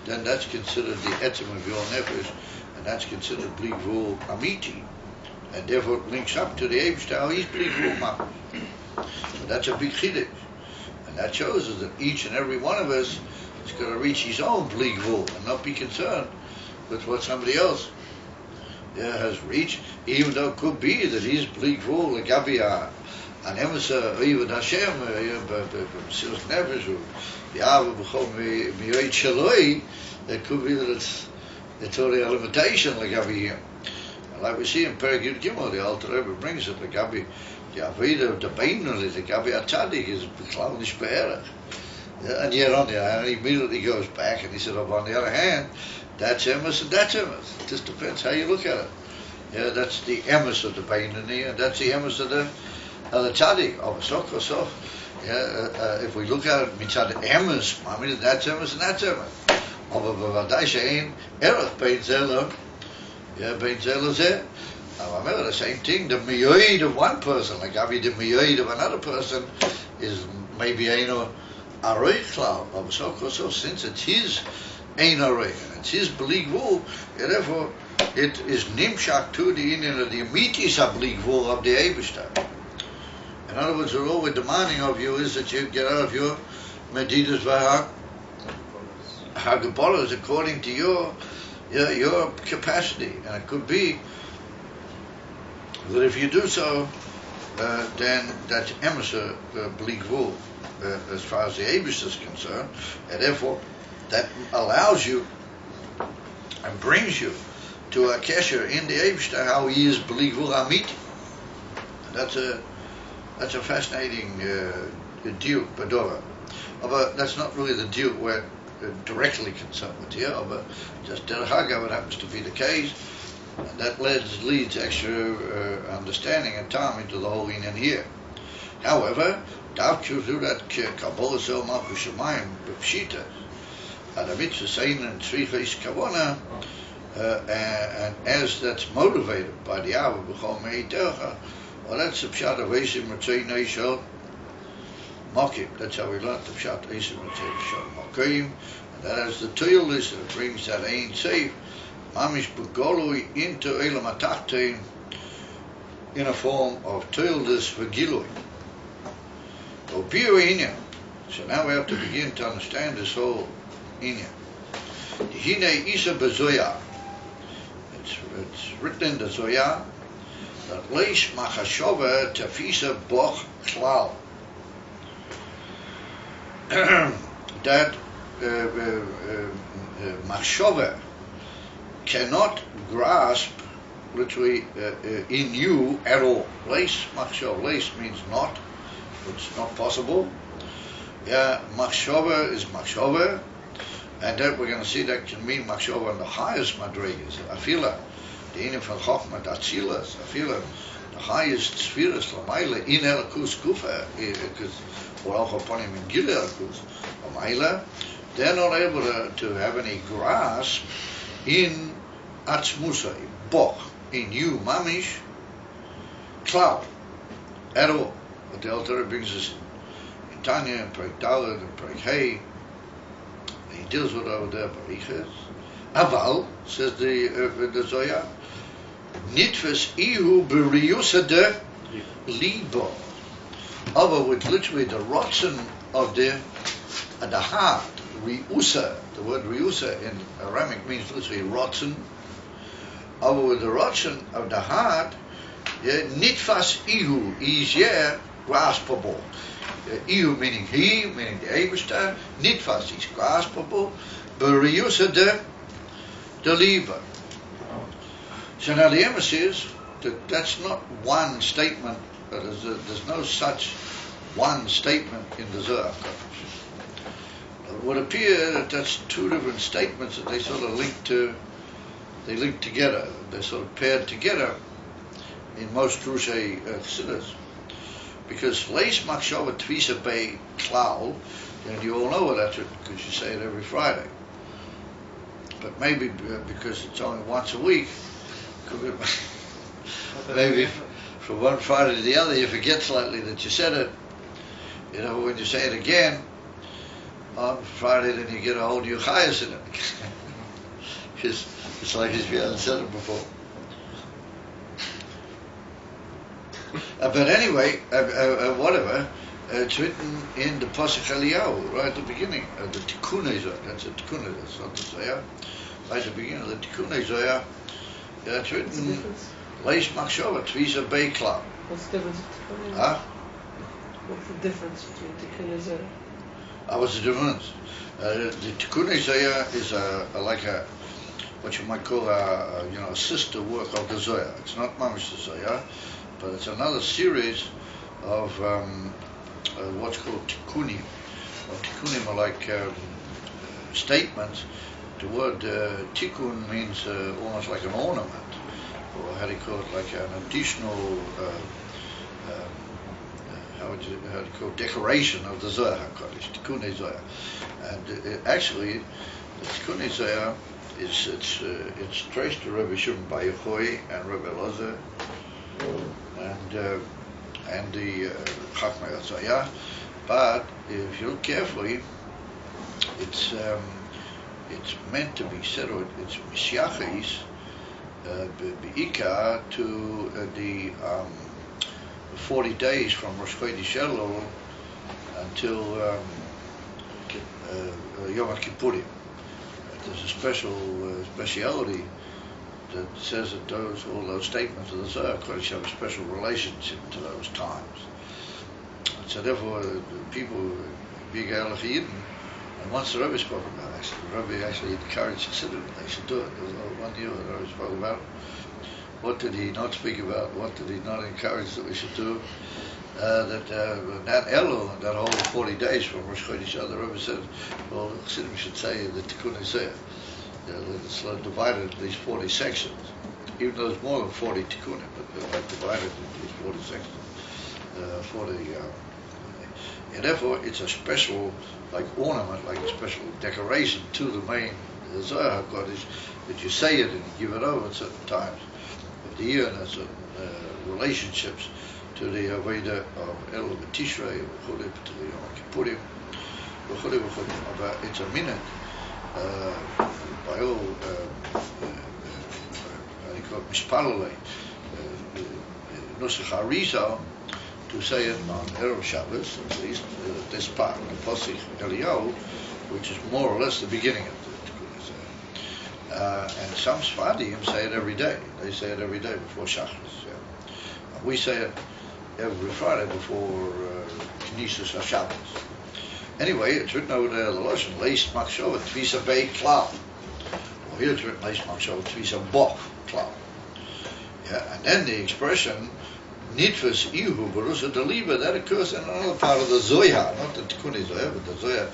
then that's considered the etzem of your nefesh, and that's considered bligvul amiti, and therefore it links up to the Eibishter how he's bligvul mamish. So that's a big chiddush, and that shows us that each and every one of us is going to reach his own bligvul and not be concerned with what somebody else has reached, even though it could be that his bligvul legabi an emissar even Hashem b'mesiras nefesh v'yava b'chol miyoyt shaloi. It could be that it's only a limitation legabi him. And like we see in Perek Yud Gimel, the Alter Rebbe brings it legabi the avodah of the beinoni legabi atzadik is b'klal nish be'erach. And yet on the other hand, he immediately goes back and he said, on the other hand, that's emes and that's emes. It just depends how you look at it. Yeah, that's the emes of the beinoni, and that's the emes of the tzaddik. If we look at it mitzad emes, I mean that's emes and that's emes. Aber b'vadai she'ein erech bein zeh bein zeh lezeh. Now remember the same thing. The miyoid of one person, like the miyoid of another person, is maybe eino aroi klal. Aber so since it's his ein aroi and it's his bligvul, therefore it is nimshak to the union of the amitis bligvul of the Eibishter. In other words, all we're demanding of you is that you get out of your medidas v'hagabolas according to your capacity. And it could be that if you do so, then that's emissar bligvul as far as the Eibishter is concerned, and therefore that allows you and brings you to a kesher in the Eibishter how he is bligvul amiti. That's a fascinating diuk, Badora. But that's not really the diuk we're directly concerned with here, but just derech hagav, it happens to be the case. And that leads extra understanding and time into the whole inyan here. However, davku through that kabbalah so malchus shemayim b'pshita, and a mitzvah saying and tzrichos kavona, and as that's motivated by the ava b'chol meitecha. Well, that's the pshat of Esim Ritzei Neishel Mokim. That's how we learned the pshat Esim Ritzei Neishel Mokim. And that is the toil list that brings that Ein Seif Mamish B'golui into Elam Atachtein in a form of toil list V'gilui. Opiu Inyan. So now we have to begin to understand this whole Inyan. Hine Isa B'zoya. It's written in the Zoya that leish machashova tafisa boch klal. That machshova cannot grasp literally in you at all. Leish machshov. Leish means not. It's not possible. Yeah, machshova is machshova, and that we're going to see that can mean machshova on the highest madrigas. Afila. The inyan from Chochmah Atzilas, the highest spheres Lamaila in Elakus Kufa, because we're also upon him in Gil Elakus Lamaila, they're not able to have any grasp in Atzmusa, in Boch, in you, Mamish, Cloud, at all. But the Alter brings us in Tanya, and Perek Dalet, and Perek Hey, and he deals with over there Bariches. Aval, says the Zoya, Nitves ihu b'riyusa de libo. Over with literally the rotzen of the heart. Riyusa, the word riyusa in Aramic means literally rotzen. Over with the rotzen of the heart, nitfas ihu is graspable. Ihu meaning he, meaning the Eibishter. Nitfas is graspable. B'riyusa de libo. So now the emes is that that's not one statement. There's no such one statement in the Zohar. It would appear that that's two different statements that they sort of link together. They're sort of paired together in most Drushei Chassidus. Because Leis Machshava Tvisa Bei Klal, and you all know what that's because you say it every Friday. But maybe because it's only once a week, maybe from one Friday to the other you forget slightly that you said it. You know, when you say it again on Friday, then you get a whole new chayas in it. It's like if you hadn't said it before. But anyway, whatever. It's written in the Pasuk Eliyahu, right at the beginning, the Tikkunei Zohar. That's a Tikkunei, that's not the Zohar. Right at the beginning of the Tikkunei Zohar, it's written, Leish Machshava, Tvisa Beikla. What's the difference between Huh? What's the difference between Tikkun and Zohar? What's the difference? The Tikkunei Zohar is like a, what you might call a sister work of the Zohar. It's not Mamish the Zohar, but it's another series of what's called tikkunim. Tikkunim are like statements. The word tikkun means almost like an ornament, or how do you call it, like an additional, how do you call it, decoration of the Zohar HaKodesh, Tikkunei Zohar. And actually, the Tikkunei Zohar it's traced to Rabbi Shimon Bar Yochai and Rabbi Elazar and the Chachmei Zohar. But if you look carefully, it's meant to be said, or it's Mishyachis Be'ika to the 40 days from Rosh Chodesh Elul until Yom Kippurim. There's a speciality that says that all those statements of the Zohar Kodesh have a special relationship to those times. So therefore, people, big Ehrlich Yidden, and once the Rebbe spoke about it, the Rebbe actually encouraged Chassidim, they should do it. There was one year the Rebbe spoke about it. What did he not speak about? What did he not encourage that we should do? That Elul, and that whole 40 days from Rosh Chodesh, the Rebbe said, well, Chassidim should say the Tikkunei Zohar. It's divided into these 40 sections, even though there's more than 40 tikkunim, but they're divided into these 40 sections. And therefore, it's a special, like ornament, like a special decoration to the main Zohar HaKodesh, that you say it and you give it over at certain times of the year, and there's certain relationships to the Aveda of Elul B'Tishrei, to the Yom Kippurim, but it's a minute. By all, how do you call it, Mishpalale, Nusach Harizal, to say it on Erev Shabbos, at least this part, the Pasuk Eliyahu, which is more or less the beginning of the Tikkunei Zohar. And some Sfadim say it every day. They say it every day before Shachris. Yeah. We say it every Friday before Knesset HaShabbos. Anyway, it's written over there, the Lashon, Leis Machshava Tvisa Bei Klal. Well, here it's written Leis Machshava Tvisa Bo Klal. Yeah, and then the expression Nitfus Ihu Barusa Deliba, that occurs in another part of the Zohar, not the Tikkunei Zohar, but the Zohar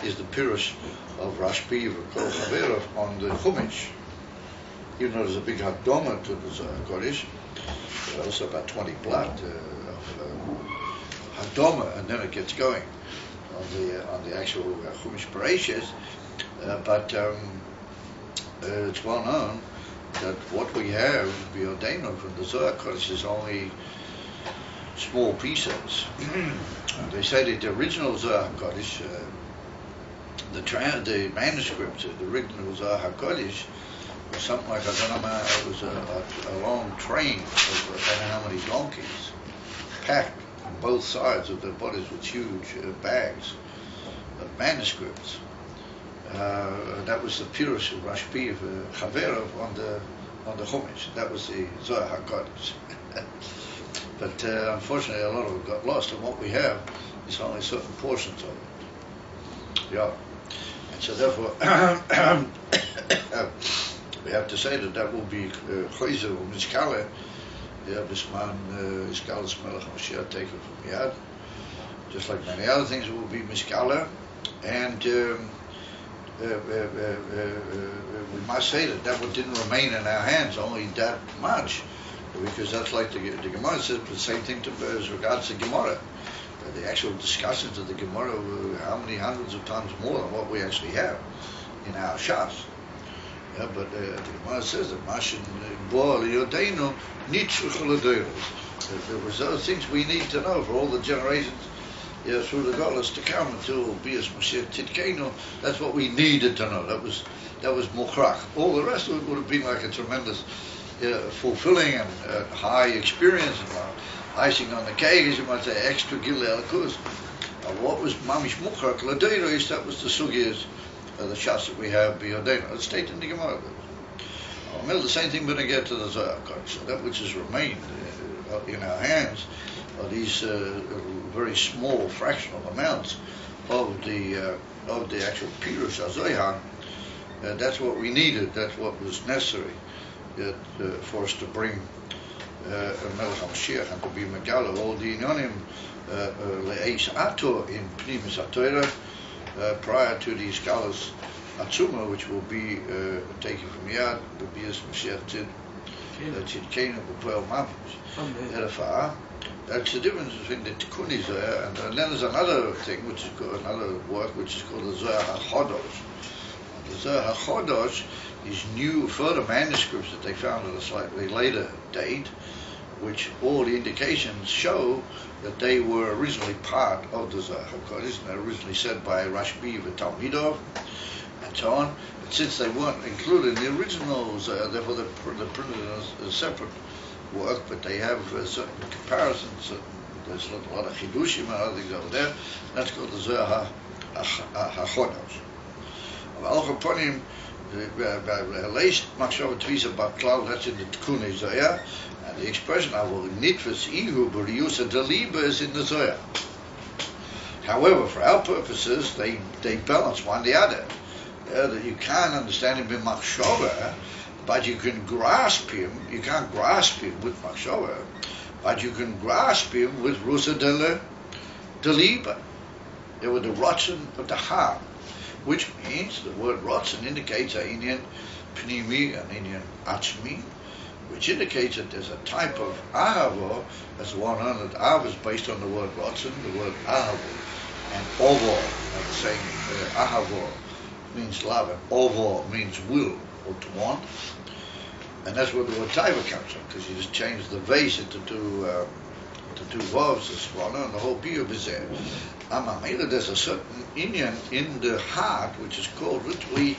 is the Pirush of Rashbi or Kol Chaverov on the Chumash. Even though there's a big Hadoma to the Zohar Kodesh, there's also about 20 blot of Hadoma, and then it gets going on the actual Chumash Parashas, but it's well known that what we have, B'Yodeinu, from the Zohar Kodesh is only small pieces. They say that the original Zohar Kodesh, the manuscript, the original Zohar Kodesh, was something like, I don't know, it was a long train of I don't know how many donkeys, packed on both sides of their bodies with huge bags of manuscripts. That was the Pirush of Rashbi of Chaverov on the Chumash. That was the Zohar HaKodesh. But unfortunately, a lot of it got lost, and what we have is only certain portions of it. Yeah, and so therefore, we have to say that will be Choyze or Miskale. Bisman Iskalas Melech Mashiach taken from Yad. Just like many other things, it will be Miskale, and we must say that what didn't remain in our hands, only that much, because that's like the Gemara says, the same thing as regards to Gemara. The actual discussions of the Gemara were how many hundreds of times more than what we actually have in our Shas. Yeah, but the Gemara says that Mashin Bo Yodeinu Nitzruch L'Doros. There was those things we need to know for all the generations through the Golas to come until Bias Mashiach Tzidkenu. That's what we needed to know. That was Mukhrach. All the rest of it would have been like a tremendous fulfilling and high experience and icing on the cake, as you might say, extra Gilei Alakus. What was Mamish Mukhrach Ladeiros? That was the sugyas, the shots that we have beyodena. It's stated in the Gemara. The same thing when I get to the Zohar. So that which has remained in our hands are these very small fractional amounts of the actual Pirush Zohar. That's what we needed. That's what was necessary for us to bring Melech HaMashiach and to be Megala all the Inyonim Le'eis Ato in Pnimis HaTorah prior to the Skalas Atzuma, which will be taken from Yad, the Bias Mashiach Tzidkenu B'Poel Mamish. That's the difference between the Tikkun Zohar and then there's another thing, which is called another work, which is called the Zohar HaChodosh. The Zohar HaChodosh is new, further manuscripts that they found at a slightly later date, which all the indications show that they were originally part of the Zohar HaKodesh, and originally said by Rashbi v'Talmidov, and so on. But since they weren't included in the original Zohar, therefore they're printed as a separate work, but they have certain comparisons. There's a lot of Chidushim and other things over there. That's called the Zohar HaChodosh. Al Chaponim, Leist Machshava Tvisa Baklal, that's in the Tikkun Zohar, and the expression Avol Nitvas Ihu B'Riyusa Deliba is in the Zohar. However, for our purposes, they balance one the other. That you can't understand him in Machshava, but you can grasp him. You can't grasp him with Machshava, but you can grasp him with Rusa Deliba. They were the Ratzon of the heart, which means the word Ratzon indicates an Inyan Pnimi and Inyan Atzmi, which indicates that there's a type of Ahava, as one known that Ahava is based on the word Ratzon, the word Ahava, and Ovo, like saying Ahava means love, and Ovo means will, or to want, and that's where the word Taiva comes from, because you just change the vase into two vavs, the swana, and the whole biyub is there. There's a certain Inyan in the heart, which is called literally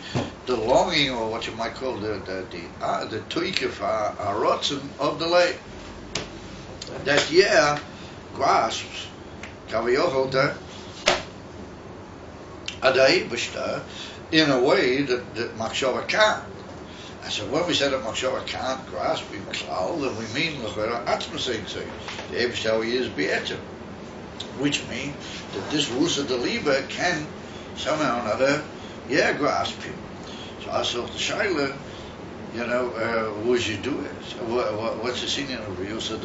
the longing, or what you might call the tuikif, harotzen of the lay. That grasps kavayochel adai b'shta in a way that Machshava can't. And so when we say that Machshava can't grasp in klal, then we mean l'chera atzmasing say the Eibush how he is be'etzim, which means that this Rusa Deliba can somehow or another grasp him. So I saw the Shaila, what should you do it? What's the singing of Rusa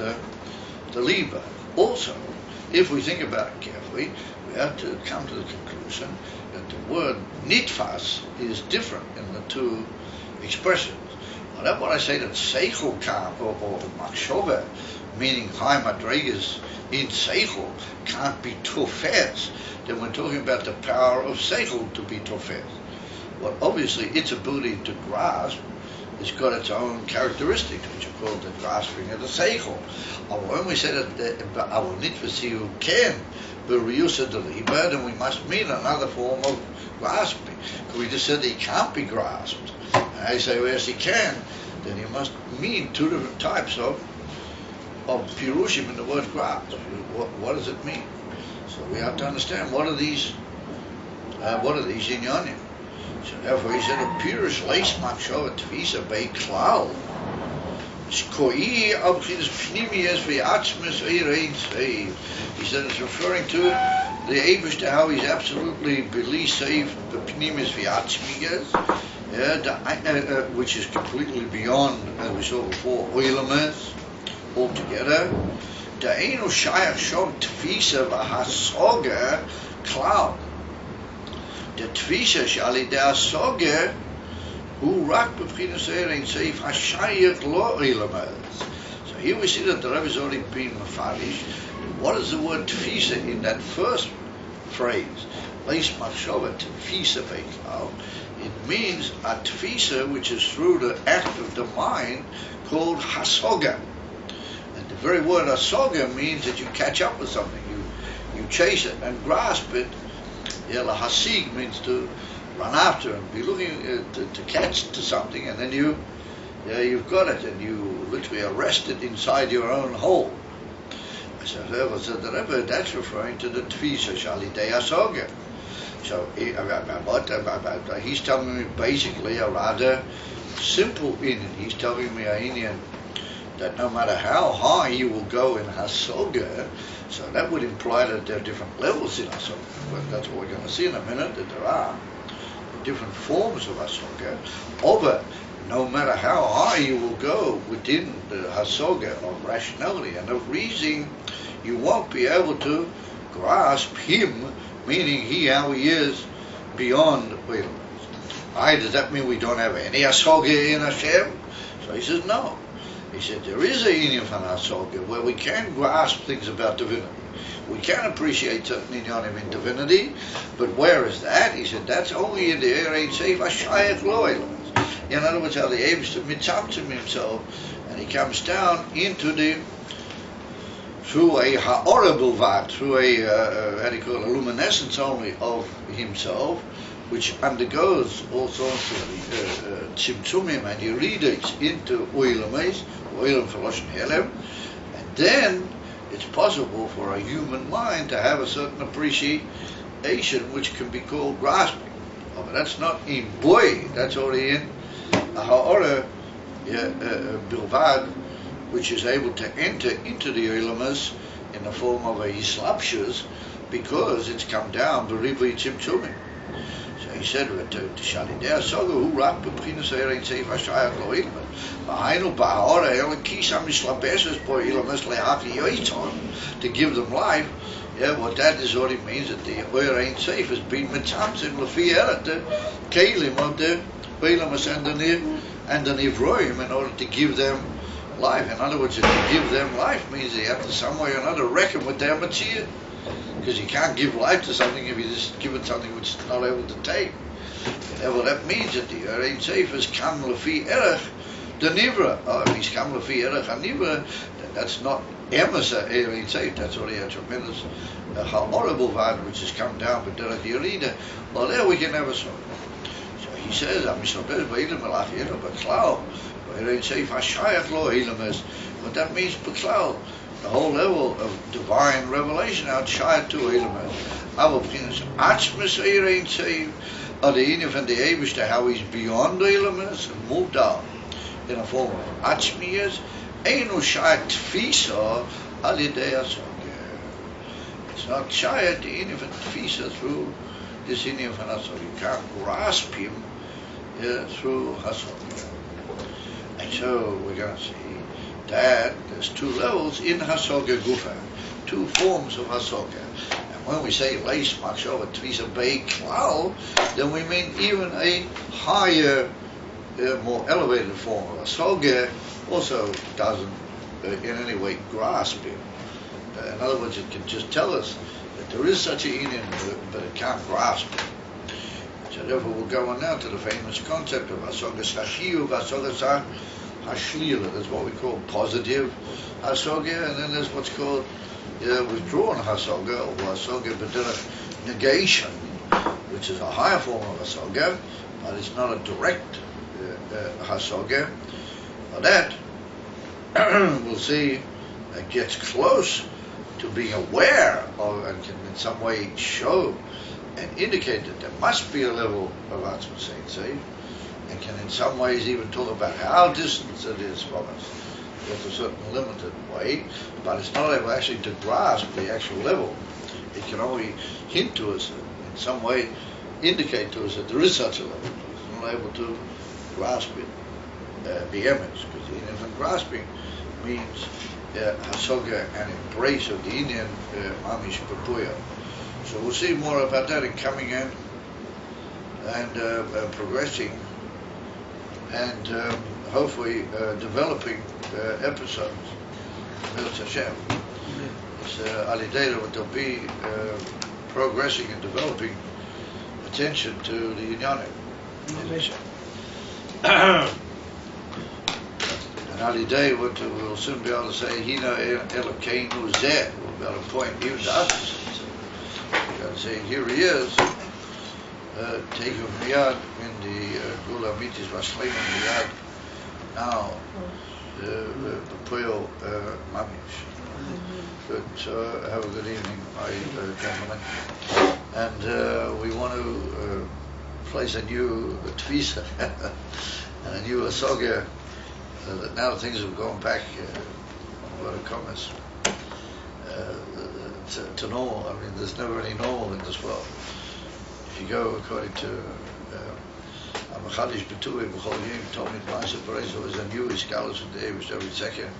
Deliba? Also, if we think about it carefully, we have to come to the conclusion that the word nitfas is different in the two expressions. Well, that's what I say, that seichel can't, or machshava, meaning high madrigas in seichel, can't be tofes. Then we're talking about the power of seichel to be tofes. Well, obviously, its ability to grasp has got its own characteristics, which are called the grasping of the seichel. When we say that our nitvasiu can be reusa deliba, then we must mean another form of grasping. Because we just said that he can't be grasped. And I say, well, yes, he can. Then he must mean two different types of pirushim in the word grasp. What does it mean? So we have to understand what are these inyanim. So therefore he said, a pirush leis machshava tvisa bei klal. He said it's referring to the Eibush, to how he's absolutely belief safe, the pnimis v'atzmigas, which is completely beyond, as we saw before, oilamas altogether. Da'enu shayach shom tvisa v'hasoga klal. The tvisa shali de'asoga who rak b'pchinas erein seif hashayach lo oilamas. So here we see that the Rebbe has already been mafarish. What is the word tfisa in that first phrase? Leis machshava tfisa beiklal. It means a tfisa which is through the act of the mind called hasoga. And the very word hasoga means that you catch up with something. You chase it and grasp it. Hasig means to run after and be looking to catch to something, and then you've got it, and you literally arrest it inside your own hole. So the Rebbe, that's referring to the Tfisa Shalidei Hasoga. So he's telling me basically a rather simple inyan. He's telling me a inyan that no matter how high you will go in Hasoga, so that would imply that there are different levels in Hasoga. Well, that's what we're going to see in a minute, that there are different forms of Hasoga. But no matter how high you will go within the Hasoga of rationality and of reasoning, you won't be able to grasp him, meaning how he is beyond Olam. Does that mean we don't have any Hasoga in Hashem? So he says no. He said there is a inyan from Hasoga where we can grasp things about divinity. We can appreciate certain inyanim in divinity, but where is that? He said that's only in the Ein Seif Hashayach Lo Olam. In other words, how the Eibster mitzamtzim himself, and he comes down into through a ha'orah bilvad, through a luminescence only of himself, which undergoes all sorts of tzimtzumim and yeridas into Olam for Lashon Helem, and then it's possible for a human mind to have a certain appreciation which can be called grasping. But that's not in boy, that's already in a ha'orah bilvad, which is able to enter into the Olamas in the form of a Yislapshus, because it's come down b'rivui tzimtzumim. So he said to Shalidei Hasoga, who rak b'pchinas Ein Seif Hashayach Lo Olam, v'hainu ba'ha'orah elokis hamishlabeses bo Olamas le'achi yoitzon, to give them life. What that is what it means, that the Ein Seif has been mitzamtzim lefi eret, the kelim of the Olamas and the Nivroim, in order to give them life. In other words, to give them life means they have to some way or another reckon with their Matziyah, because you can't give life to something if you just give it something which it's not able to take. Well, that means that the Ein Seif has come lefi erech the Nivra. If he's come lefi erech HaNivra, that's not Emesa Ein Seif, that's already a tremendous horrible vibe which has come down with Derech Yerida. Well, there we can have a song. So he says, what that means, Beklal, the whole level of divine revelation outside to Eilamas. Our opinions, Atzmis Ein Seif, are the inyan from the Eibishter, how he's beyond Eilamas and moved out in a form of Atzmiyas. Einu Shayat Tfisa Alidei Hasoga. It's not Shayat the inyan from Tfisa through this inyan from Hasoga. You can't grasp him through Hasoga. And so we're going to see that there's two levels in Hasoga Gufa, two forms of Hasoga. And when we say Leis Machshava Tvisa Bei Klal, then we mean even a higher, more elevated form of Hasoga also doesn't in any way grasp him. In other words, it can just tell us that there is such a inyan, but it can't grasp him. So therefore we'll go on now to the famous concept of Hasoga Sashiyuv, Hasoga Hashlila. That's what we call positive Hasoga, and then there's what's called withdrawn Hasoga, or Hasoga B'derech negation, which is a higher form of Hasoga, but it's not a direct Hasoga. Now that we'll see gets close to being aware of, and can in some way show and indicate that there must be a level of Atzmos Ein Seif, and can in some ways even talk about how distant it is from us with a certain limited way, but it's not able actually to grasp the actual level. It can only hint to us, in some way indicate to us that there is such a level. It's not able to grasp it, the image, because the inyan from grasping means Hasoga and embrace of the inyan Mamish Papuya. So we'll see more about that in coming in and progressing and hopefully developing episodes. Mitzvah Hashem. It's Alidei what they'll be progressing and developing attention to the Inyanim. And Alidei what we'll soon be able to say, Hina Elokeinu Zeh. We'll be able to point even to us. God saying, here he is, take him miyad in the Gula Mitis Vasleim miyad now, the Puyo Mamish. Good, so have a good evening, my gentlemen. And we want to place a new tvisa and a new asoga that now things have gone back a lot of comments to normal. I mean, there's never any normal in this world. If you go according to Amachadish Betui B'chol Yim told me Maaseh Berezo is a new Iskalos of the Eibush every second.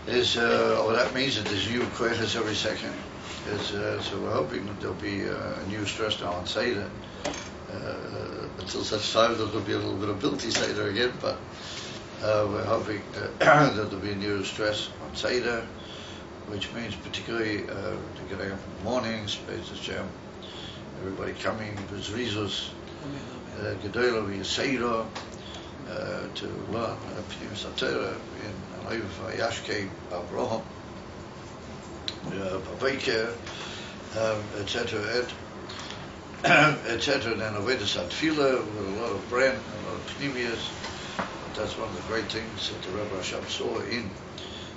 That means that there's new koyches every second. So we're hoping that there'll be a new stress now on Seder. Until such time that there'll be a little bit of Bilti Seder again, but we're hoping that there'll be a new stress on Seder, which means particularly to get up in the morning, Space Hashem, everybody coming, Bezrizus, Gedolah V'Yiseidah, to learn Pnim Satera in Alev Yashke Avraham, Babeker, etc., etc. And then Avedis Atfila with a lot of brand, a lot of Pnimias. That's one of the great things that the Rebbe Rashab saw in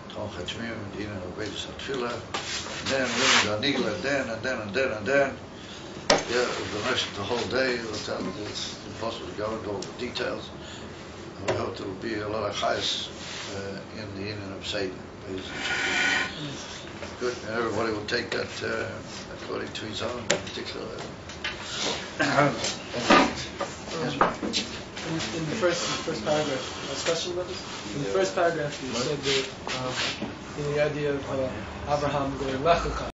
Tom Chachmim and in Avedis Atfila. And then Nigla, and then. Yeah, the rest of the whole day, it's impossible to go into all the details. And we hope there will be a lot of chayes in the Indian of Satan. Good, and everybody will take that according to his own particular. In the first paragraph, last question about this? In the first paragraph, you said that in the idea of Abraham going Lechacha.